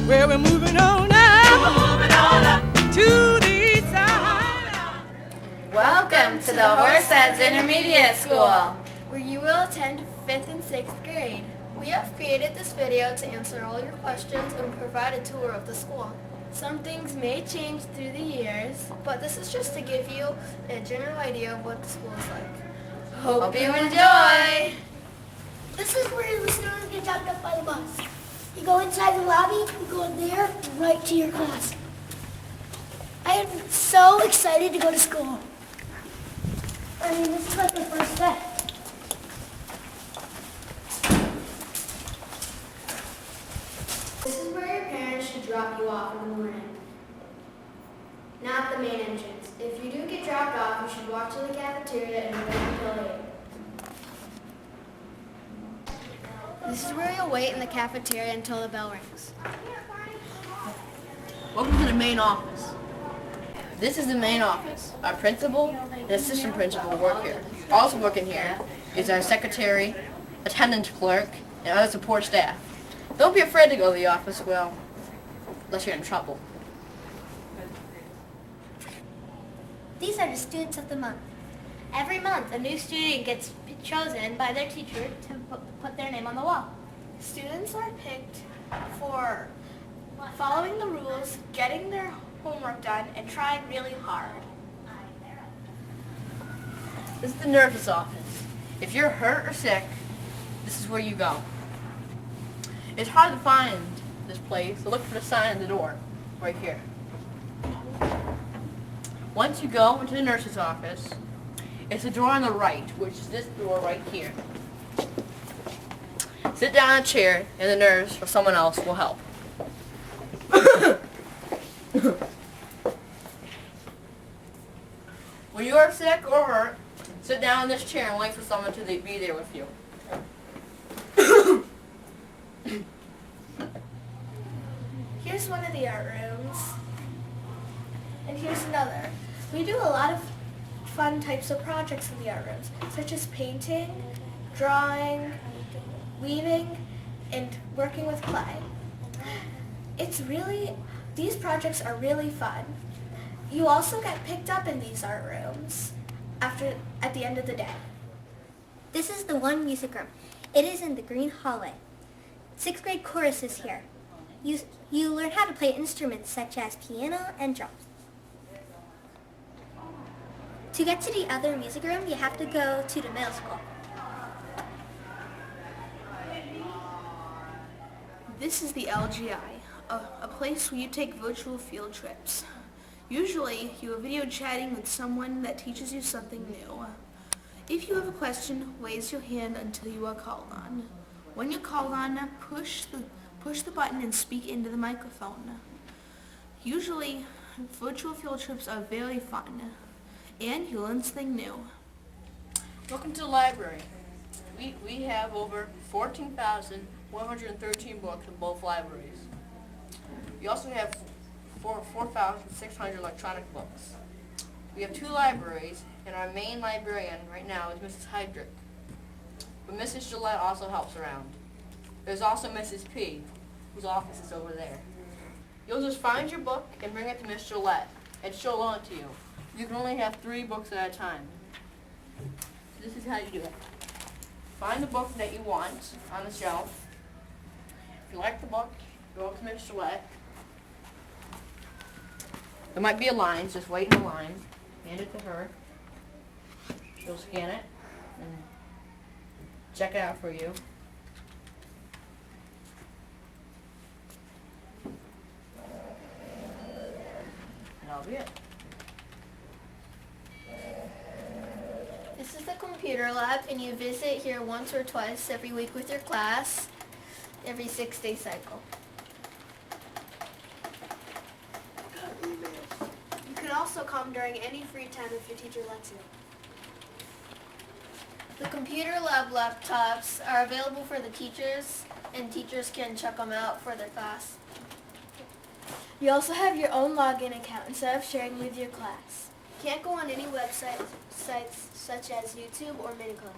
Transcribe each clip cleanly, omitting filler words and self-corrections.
Well, we're moving on up to the east side. Welcome to the Horseheads Intermediate School, where you will attend 5th and 6th grade. We have created this video to answer all your questions and provide a tour of the school. Some things may change through the years, but this is just to give you a general idea of what the school is like. Hope you enjoy! This is where the students get dropped off by the bus. You go inside the lobby, you go in there, right to your class. I am so excited to go to school. I mean, this is like my first day. This is where your parents should drop you off in the morning. Not the main entrance. If you do get dropped off, you should walk to the cafeteria and wait until 8. This is where you'll wait in the cafeteria until the bell rings. Welcome to the main office. This is the main office. Our principal and assistant principal work here. Also working here is our secretary, attendance clerk, and other support staff. Don't be afraid to go to the office, well, unless you're in trouble. These are the students of the month. Every month, a new student gets chosen by their teacher to put their name on the wall. Students are picked for following the rules, getting their homework done, and trying really hard. This is the nurse's office. If you're hurt or sick, this is where you go. It's hard to find this place, so look for the sign on the door, right here. Once you go into the nurse's office, it's the door on the right, which is this door right here. Sit down in a chair, and the nurse or someone else will help. When you are sick or hurt, sit down in this chair and wait for someone to be there with you. Here's one of the art rooms. And here's another. We do a lot of fun types of projects in the art rooms, such as painting, drawing, weaving, and working with clay. These projects are really fun. You also get picked up in these art rooms at the end of the day. This is the one music room. It is in the green hallway. 6th grade chorus is here. You learn how to play instruments such as piano and drums. To get to the other music room, you have to go to the middle school. This is the LGI, a place where you take virtual field trips. Usually, you are video chatting with someone that teaches you something new. If you have a question, raise your hand until you are called on. When you're called on, push the button and speak into the microphone. Usually, virtual field trips are very fun, and you learn something new. Welcome to the library. We have over 14,113 books in both libraries. We also have 4,600 electronic books. We have 2 libraries, and our main librarian right now is Mrs. Heydrich. But Mrs. Gillette also helps around. There's also Mrs. P, whose office is over there. You'll just find your book and bring it to Miss Gillette, and she'll loan it to you. You can only have 3 books at a time. This is how you do it. Find the book that you want on the shelf. If you like the book, go up to Miss Gillette. There might be a line, just wait in the line. Hand it to her. She'll scan it and check it out for you. And that'll be it. This is the computer lab, and you visit here once or twice every week with your class, every 6-day cycle. You can also come during any free time if your teacher lets you. The computer lab laptops are available for the teachers, and teachers can check them out for their class. You also have your own login account instead of sharing with your class. You can't go on any sites such as YouTube or Miniclip.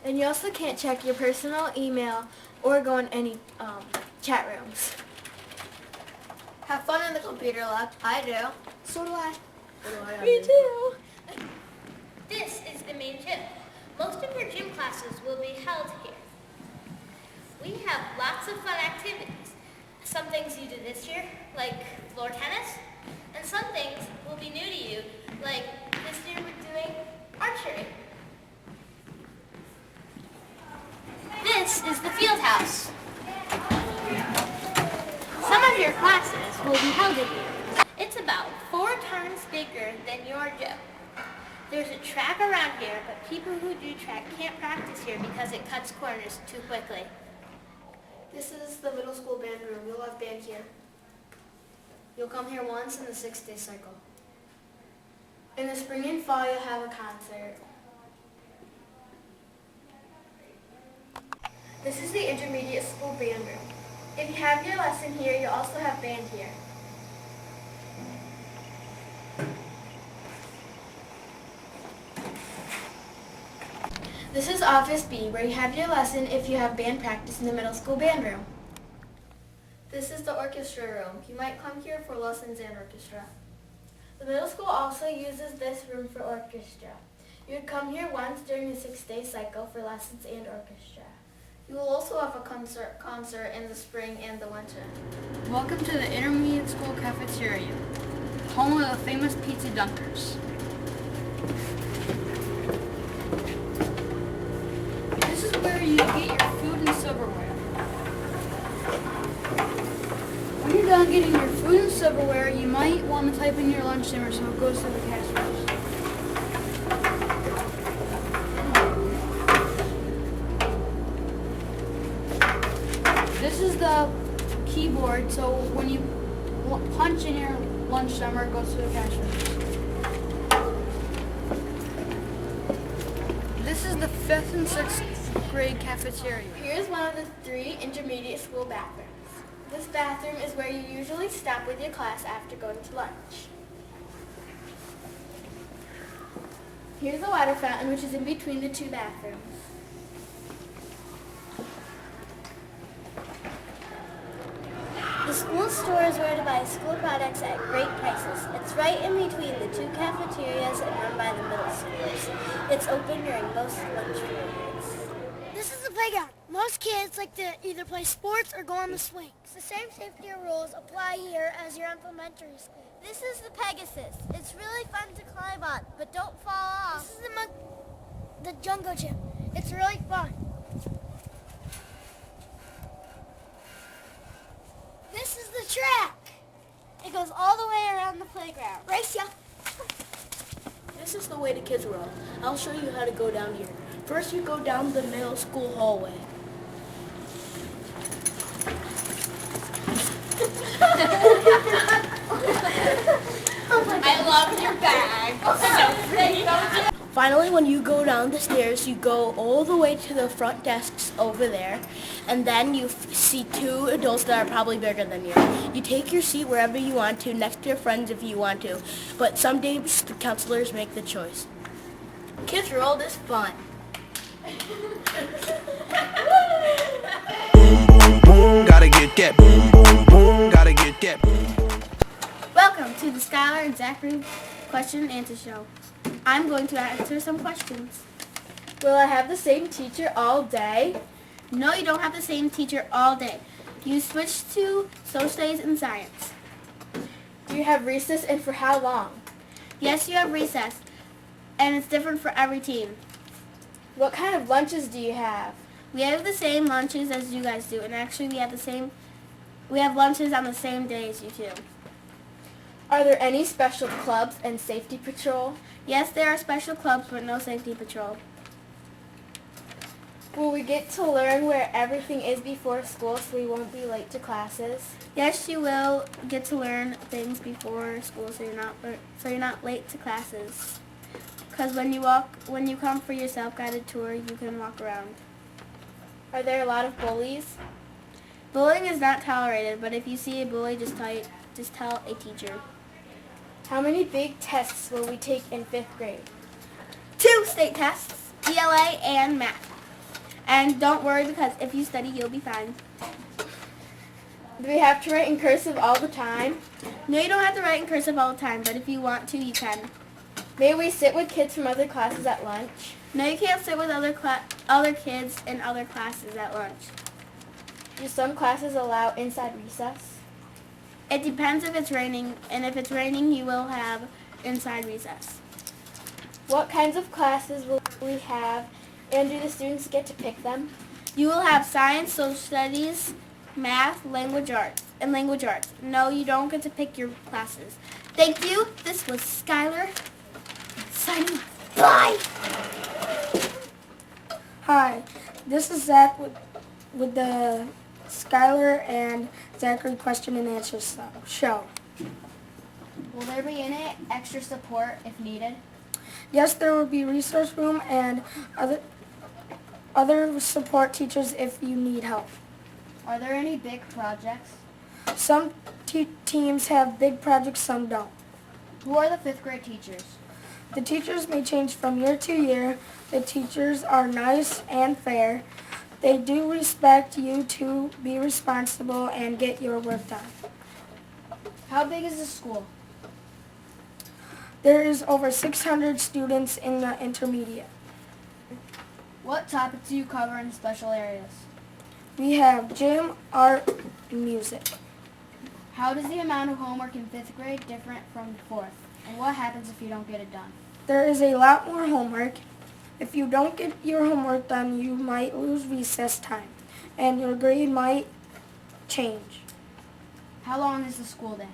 And you also can't check your personal email or go in any chat rooms. Have fun in the computer lab. I do. So do I. Me too. This is the main gym. Most of your gym classes will be held here. We have lots of fun activities. Some things you did this year, like floor tennis, and some things will be new to you, like this year we're doing archery. This is the field house. Some of your classes will be held in here. It's about 4 times bigger than your gym. There's a track around here, but people who do track can't practice here because it cuts corners too quickly. This is the middle school band room. You'll have band here. You'll come here once in the 6-day cycle. In the spring and fall, you'll have a concert. This is the intermediate school band room. If you have your lesson here, you'll also have band here. This is Office B, where you have your lesson if you have band practice in the middle school band room. This is the orchestra room. You might come here for lessons and orchestra. The middle school also uses this room for orchestra. You would come here once during the 6-day cycle for lessons and orchestra. You will also have a concert in the spring and the winter. Welcome to the intermediate school cafeteria, home of the famous pizza dunkers. This is where you get your food and silverware. When you're done getting your food and silverware, you might want to type in your lunch number so it goes to the cash register. This is the keyboard, so when you punch in your lunch number, it goes to the cash register. This is the 5th and 6th grade cafeteria. Here's one of the 3 intermediate school bathrooms. This bathroom is where you usually stop with your class after going to lunch. Here's the water fountain, which is in between the 2 bathrooms. The school store is where to buy school products at great prices. It's right in between the 2 cafeterias and run by the middle schoolers. It's open during most lunch periods. This is the playground. Most kids like to either play sports or go on the swings. The same safety rules apply here as your elementary school. This is the Pegasus. It's really fun to climb on, but don't fall off. This is the jungle gym. It's really fun. This is the track. It goes all the way around the playground. Race ya. This is the way to Kids World. I'll show you how to go down here. First, you go down the middle school hallway. I love your bag. So pretty. Finally, when you go down the stairs, you go all the way to the front desks over there, and then you see 2 adults that are probably bigger than you. You take your seat wherever you want to, next to your friends if you want to, but some days the counselors make the choice. Kids World is fun. Boom, boom, boom, gotta get that. Boom, boom, boom, gotta get that. Welcome to the Skylar and Zachary question and answer show. I'm going to answer some questions. Will I have the same teacher all day? No, you don't have the same teacher all day. You switch to social studies and science. Do you have recess, and for how long? Yes, you have recess, and it's different for every team. What kind of lunches do you have? We have the same lunches as you guys do, and actually we have lunches on the same day as you do. Are there any special clubs and safety patrol? Yes, there are special clubs, but no safety patrol. Will we get to learn where everything is before school so we won't be late to classes? Yes, you will get to learn things before school so you're not late to classes. Because when you come for your self-guided tour, you can walk around. Are there a lot of bullies? Bullying is not tolerated, but if you see a bully, just tell a teacher. How many big tests will we take in 5th grade? 2 state tests, ELA and math. And don't worry because if you study, you'll be fine. Do we have to write in cursive all the time? No, you don't have to write in cursive all the time, but if you want to, you can. May we sit with kids from other classes at lunch? No, you can't sit with other kids in other classes at lunch. Do some classes allow inside recess? It depends if it's raining, and if it's raining, you will have inside recess. What kinds of classes will we have, and do the students get to pick them? You will have science, social studies, math, language arts. No, you don't get to pick your classes. Thank you. This was Skylar signing off. Bye. Hi, this is Zach with the Skylar and Zachary question and answer show. Will there be any extra support if needed? Yes, there will be resource room and other support teachers if you need help. Are there any big projects? Some teams have big projects, some don't. Who are the 5th grade teachers? The teachers may change from year to year. The teachers are nice and fair. They do respect you to be responsible and get your work done. How big is the school? There is over 600 students in the intermediate. What topics do you cover in special areas? We have gym, art, and music. How does the amount of homework in 5th grade different from 4th? And what happens if you don't get it done? There is a lot more homework. If you don't get your homework done, you might lose recess time, and your grade might change. How long is the school day?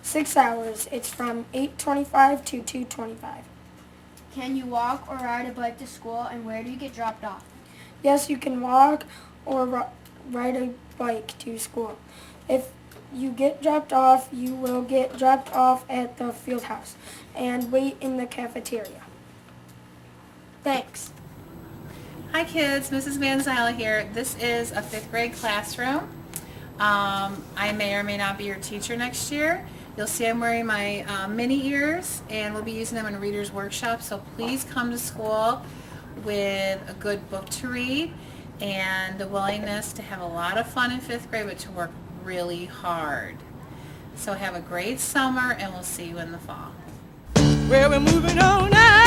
6 hours. It's from 8:25 to 2:25. Can you walk or ride a bike to school, and where do you get dropped off? Yes, you can walk or ride a bike to school. If you get dropped off, you will get dropped off at the field house and wait in the cafeteria. Thanks. Hi kids, Mrs. Van Zyla here. This is a 5th grade classroom. I may or may not be your teacher next year. You'll see I'm wearing my mini ears, and we'll be using them in Reader's Workshop, so please come to school with a good book to read and the willingness to have a lot of fun in 5th grade, but to work really hard. So have a great summer, and we'll see you in the fall. Well, we're moving on now.